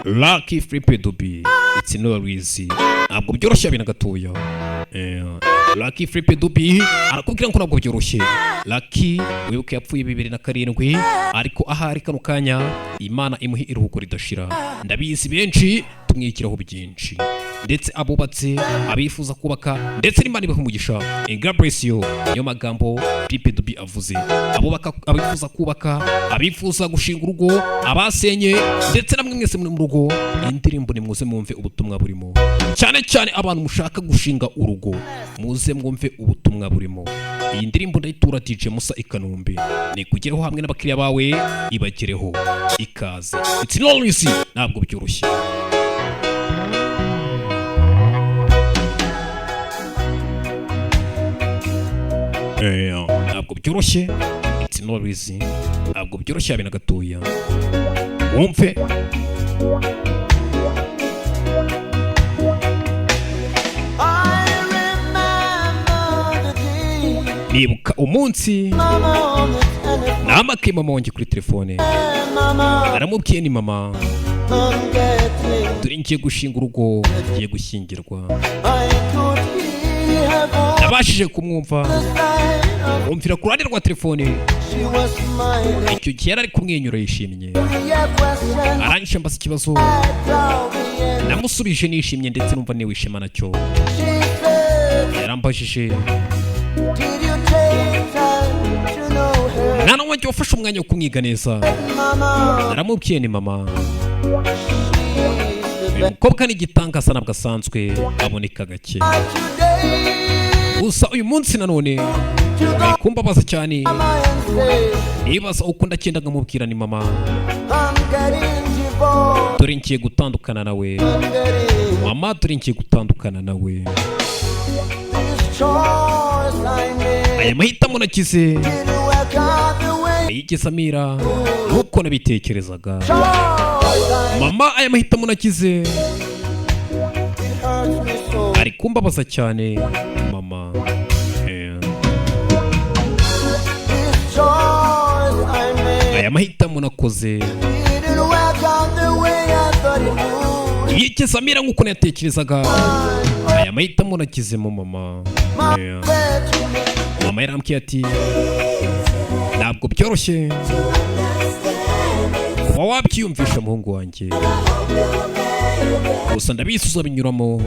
Lucky Flippy Dubi it's no easy ntabwo byoroshye bina gatoya Lucky Flippy Dubi arakubwira ngo ntabwo byoroshye Lucky wibuke yapfuye 2007 ariko ahari kano kanya Imana imuhi iruhuko ridashira ndabizi benshi tumwikiraho byinshi ndetse abubatse abifuza kubaka ndetse n'Imana ibahumugisha God bless you niyo magambo Flippy Dubi avuze abubaka abifuza kubaka abifuza gushinga urugo abasenye ndetse namwe mwese muri mu rugo indirimbo ni muze mwumve ubutumwa burimo cyane cyane abantu mushaka gushinga urugo muze mwumve ubutumwa burimo iyi ndirimbo ndayitura DJ Musa Ikanombe ni kugereho hamwe n'abakiriya bawe ibagereho ikaze it's not easy ntabwo byoroshye ntabwo byoroshye it's not easy ntabwo byoroshye abina gatoya wumve nibuka umunsi namake mama wanjye kuri telefone naramubwiye ni mama turi ngiye gushinga urugo ngiye gushyingirwa nabashije kumwumva umvira ku ruhande rwa telefone icyo gihe yari ari kumwenyura yishimye aranyisha mbasa ikibazo namusubije nishimye ndetse numva niwishima nacyo yarambajije mwana wanjye wafashe umwanya wo kumwiga neza naramubwiye ni mama uyu mukobwa ni igitangaza ntabwo asanzwe aboneka gake gusa uyu munsi nanone ari kumbabaza cyane nibaza uko ndagenda nkamubwira ni mama dore ngiye gutandukana nawe mama dore ngiye gutandukana nawe aya mahitamo nakize yigeze amira nuko nabitekerezaga mama aya mahitamo nakize ari kumbabaza cyane mama aya mahitamo nakoze yigeze amira nkuko natekerezaga aya mahitamo nakize mu mama mama yarambwiye ati ntabwo byoroshye kuba wabyiyumvisha muhungu wanjye gusa ndabizi uzabinyuramo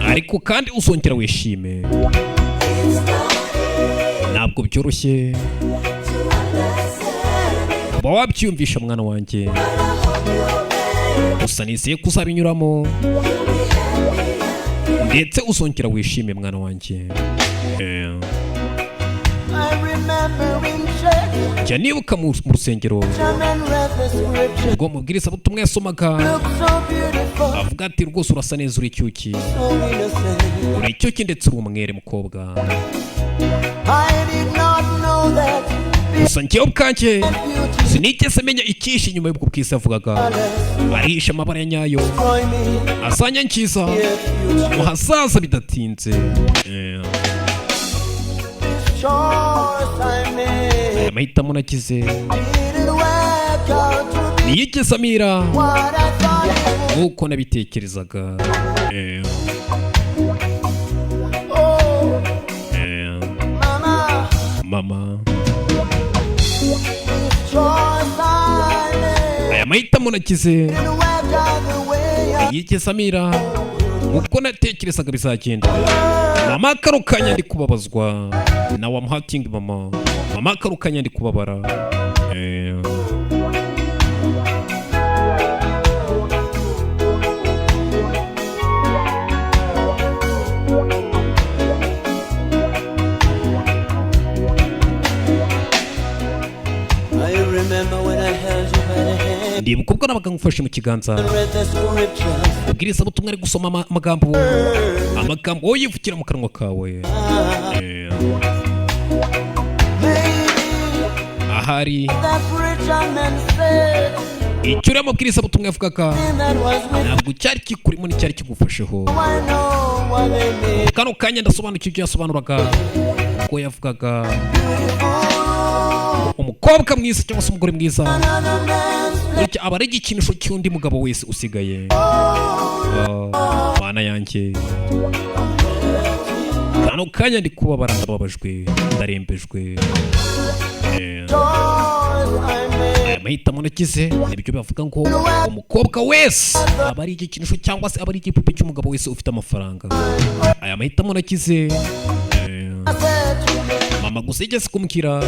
ariko kandi uzongera wishime ntabwo byoroshye kuba wabyiyumvisha mwana wanjye gusa nizeye ko uzabinyuramo ndetse uzongera wishime mwana wanjye jya nibuka mu rusengero ubwo mubwiriza butumwa yasomaga avuga ati rwose urasa neza uri icyuki uri icyuki ndetse uri umwere mukobwa gusa njyewe ubwanjye sinigeze menya icyishe inyuma y'ubwo bwiza avugaga arihisha amabara ya nyayo azanyangiza mu hazaza bidatinze aya mahitamo nagize niyigeze amira nk'uko nabitekerezaga mama aya mahitamo nagize niyigeze amira nk'uko natekerezaga bizagenda mama karo kanya ndi kubabazwa nawe I'm hurting mama karo kanya ndi kubabara ndibuka ubwo nabaga ngufashe mu kiganza ubwiriza butumwa ari gusoma amagambo wowe yivukira mu kanwa kawe ahari icyo uriya mubwiriza butumwa yavugaga ntabwo cyari kikurimo n'icyari kigufasheho kano kanya ndasobanukira ibyo yasobanuraga ubwo yavugaga umukobwa mwiza cyangwa se umugore mwiza aba ari igikinisho cy'undi mugabo wese usigaye. Mana yanjye, kano kanya ndi kubabara, ndababajwe, ndarembejwe. Aya mahitamo nagize nibyo bavuga ngo umukobwa wese aba ari igikinisho cyangwa se aba ari igipupe cy'umugabo wese ufite amafaranga. Aya mahitamo nagize, mama gusa igeze kumbwira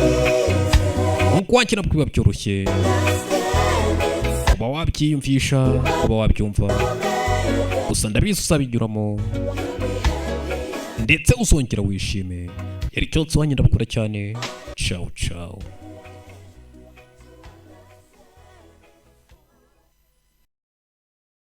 nkuko wakina bwiba byoroshye kuba wabyiyumvisha, kuba wabyumva, gusa ndabizi uzabinyuramo ndetse uzongera wishime. Yari cyose wanyu, ndabakora cyane. Ciao ciao.